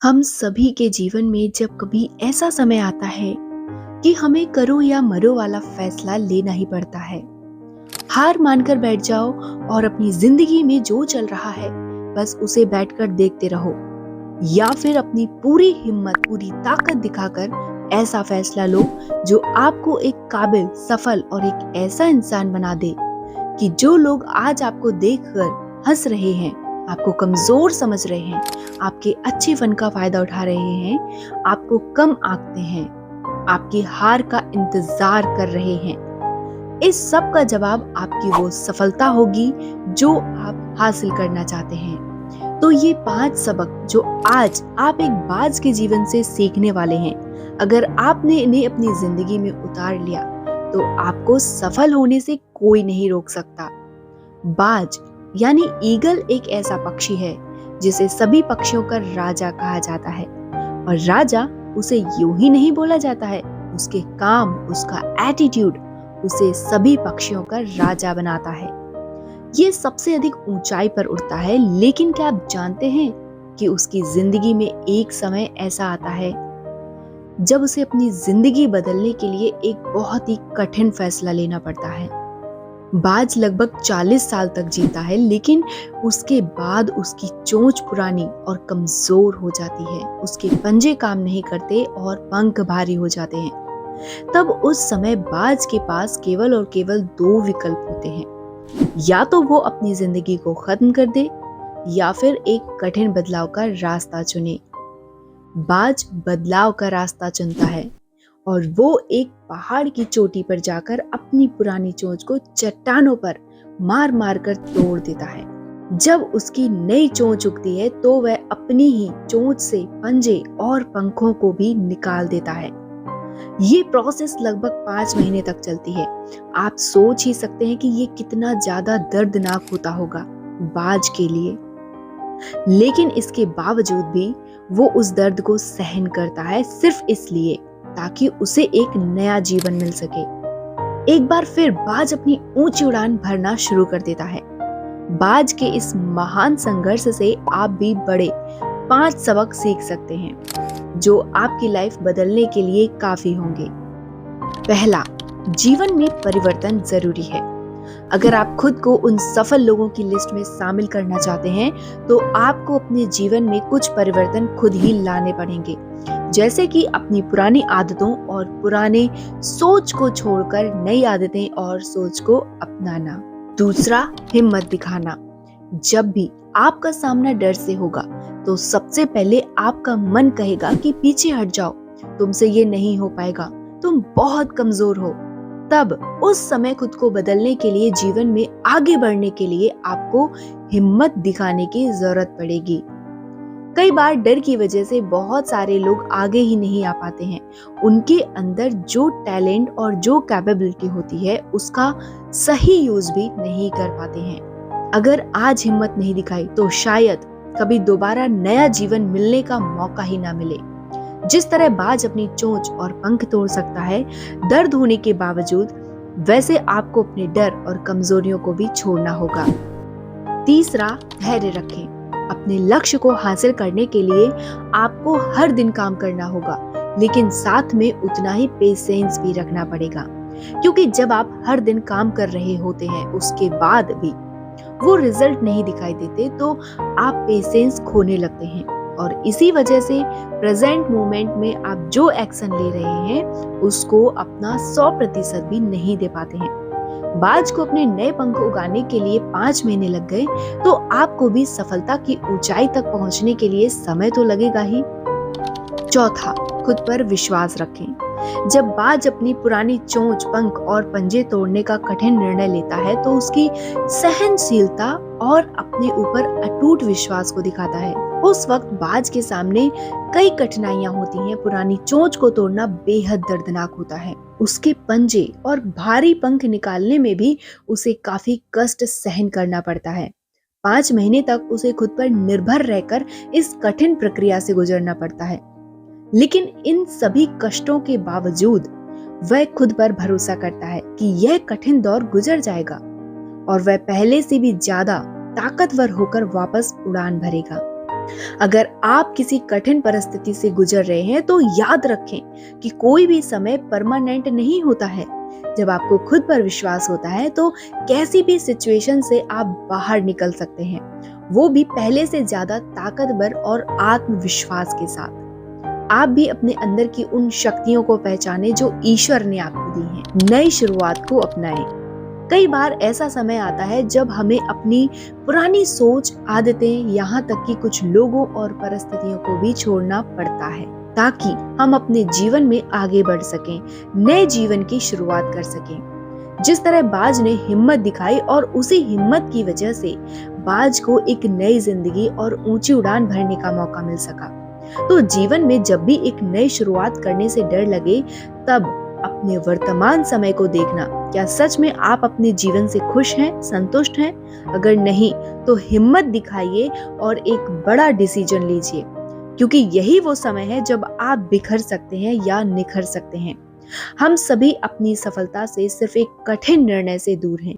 हम सभी के जीवन में जब कभी ऐसा समय आता है कि हमें करो या मरो वाला फैसला लेना ही पड़ता है। हार मानकर बैठ जाओ और अपनी जिंदगी में जो चल रहा है बस उसे बैठकर देखते रहो, या फिर अपनी पूरी हिम्मत पूरी ताकत दिखाकर ऐसा फैसला लो जो आपको एक काबिल, सफल और एक ऐसा इंसान बना दे कि जो लोग आज आपको देखकर हंस रहे हैं, आपको कमजोर समझ रहे हैं, आपके अच्छे फन का फायदा उठा रहे हैं, आपको कम आंकते हैं, आपकी हार का इंतजार कर रहे हैं, इस सब का जवाब आपकी वो सफलता होगी जो आप हासिल करना चाहते हैं। तो ये 5 सबक जो आज आप एक बाज के जीवन से सीखने वाले हैं, अगर आपने इन्हें अपनी जिंदगी में उतार लिया तो आपको सफल होने से कोई नहीं रोक सकता। बाज यानी ईगल एक ऐसा पक्षी है जिसे सभी पक्षियों का राजा कहा जाता है, और राजा उसे यूं ही नहीं बोला जाता है, उसके काम, उसका एटीट्यूड उसे सभी पक्षियों का राजा बनाता है। ये सबसे अधिक ऊंचाई पर उड़ता है, लेकिन क्या आप जानते हैं कि उसकी जिंदगी में एक समय ऐसा आता है जब उसे अपनी जिंदगी बदलने के लिए एक बहुत ही कठिन फैसला लेना पड़ता है। बाज लगभग 40 साल तक जीता है, लेकिन उसके बाद उसकी चोंच पुरानी और कमजोर हो जाती है, उसके पंजे काम नहीं करते और पंख भारी हो जाते हैं। तब उस समय बाज के पास केवल और केवल 2 विकल्प होते हैं, या तो वो अपनी जिंदगी को खत्म कर दे या फिर एक कठिन बदलाव का रास्ता चुने। बाज बदलाव का रास्ता चुनता है और वो एक पहाड़ की चोटी पर जाकर अपनी पुरानी चोंच को चट्टानों पर मार मार कर तोड़ देता है। जब उसकी नई चोंच उगती है तो वह अपनी ही चोंच से पंजे और पंखों को भी निकाल देता है। ये प्रोसेस लगभग 5 महीने तक चलती है। आप सोच ही सकते हैं कि ये कितना ज्यादा दर्दनाक होता होगा बाज के लिए। लेकिन इसके बावजूद भी वो उस दर्द को सहन करता है, सिर्फ इसलिए ताकि उसे एक नया जीवन मिल सके। एक बार फिर बाज अपनी ऊंची उड़ान भरना शुरू कर देता है। बाज के इस महान संघर्ष से आप भी बड़े 5 सबक सीख सकते हैं जो आपकी लाइफ बदलने के लिए काफी होंगे। पहला, जीवन में परिवर्तन जरूरी है। अगर आप खुद को उन सफल लोगों की लिस्ट में शामिल करना चाहते हैं तो आपको अपने जीवन में कुछ परिवर्तन खुद ही लाने पड़ेंगे, जैसे कि अपनी पुरानी आदतों और पुराने सोच को छोड़कर नई आदतें और सोच को अपनाना। दूसरा, हिम्मत दिखाना। जब भी आपका सामना डर से होगा तो सबसे पहले आपका मन कहेगा कि पीछे हट जाओ, तुमसे ये नहीं हो पाएगा, तुम बहुत कमजोर हो। तब उस समय खुद को बदलने के लिए, जीवन में आगे बढ़ने के लिए आपको हिम्मत दिखाने की जरूरत पड़ेगी। कई बार डर की वजह से बहुत सारे लोग आगे ही नहीं आ पाते हैं। उनके अंदर जो टैलेंट और जो कैपेबिलिटी होती है उसका सही यूज भी नहीं कर पाते हैं। अगर आज हिम्मत नहीं दिखाई तो शायद कभी दोबारा नया जीवन मिलने का मौका ही ना मिले। जिस तरह बाज अपनी चोंच और पंख तोड़ सकता है दर्द होने के बावजूद, वैसे आपको अपने डर और कमजोरियों को भी छोड़ना होगा। तीसरा, धैर्य रखें। अपने लक्ष्य को हासिल करने के लिए आपको हर दिन काम करना होगा, लेकिन साथ में उतना ही पेशेंस भी रखना पड़ेगा, क्योंकि जब आप हर दिन काम कर रहे होते हैं उसके बाद भी वो रिजल्ट नहीं दिखाई देते तो आप पेशेंस खोने लगते हैं, और इसी वजह से प्रेजेंट मोमेंट में आप जो एक्शन ले रहे हैं उसको अपना 100% भी नहीं दे पाते हैं। बाज को अपने नए पंख उगाने के लिए 5 महीने लग गए, तो आपको भी सफलता की ऊंचाई तक पहुंचने के लिए समय तो लगेगा ही। चौथा, खुद पर विश्वास रखें। जब बाज अपनी पुरानी चोंच, पंख और पंजे तोड़ने का कठिन निर्णय लेता है तो उसकी सहनशीलता और अपने ऊपर अटूट विश्वास को दिखाता है। उस वक्त बाज के सामने कई कठिनाइयां होती हैं। पुरानी चोंच को तोड़ना बेहद दर्दनाक होता है। उसके पंजे और भारी पंख निकालने में भी उसे काफी कष्ट सहन करना पड़ता है। 5 महीने तक उसे खुद पर निर्भर रहकर इस कठिन प्रक्रिया से गुजरना पड़ता है। लेकिन इन सभी कष्टों के बावजूद वह खुद पर भरोसा करता है कि यह कठिन दौर गुजर जाएगा और वह पहले से भी ज्यादा ताकतवर होकर वापस उड़ान भरेगा। अगर आप किसी कठिन परिस्थिति से गुजर रहे हैं तो याद रखें कि कोई भी समय परमानेंट नहीं होता है। जब आपको खुद पर विश्वास होता है तो कैसी भी सिचुएशन से आप बाहर निकल सकते हैं, वो भी पहले से ज्यादा ताकतवर और आत्मविश्वास के साथ। आप भी अपने अंदर की उन शक्तियों को पहचानें जो ईश्वर ने आपको दी हैं। नई शुरुआत को अपनाएं। कई बार ऐसा समय आता है जब हमें अपनी पुरानी सोच, आदतें, यहाँ तक कि कुछ लोगों और परिस्थितियों को भी छोड़ना पड़ता है ताकि हम अपने जीवन में आगे बढ़ सकें, नए जीवन की शुरुआत कर सकें। जिस तरह बाज ने हिम्मत दिखाई और उसी हिम्मत की वजह से बाज को एक नई जिंदगी और ऊंची उड़ान भरने का मौका मिल सका। तो जीवन में जब भी एक नई शुरुआत करने से डर लगे, तब अपने वर्तमान समय को देखना, क्या सच में आप अपने जीवन से खुश हैं, संतुष्ट हैं? अगर नहीं, तो हिम्मत दिखाइए और एक बड़ा डिसीजन लीजिए, क्योंकि यही वो समय है जब आप बिखर सकते हैं या निखर सकते हैं। हम सभी अपनी सफलता से सिर्फ एक कठिन निर्णय से दूर हैं।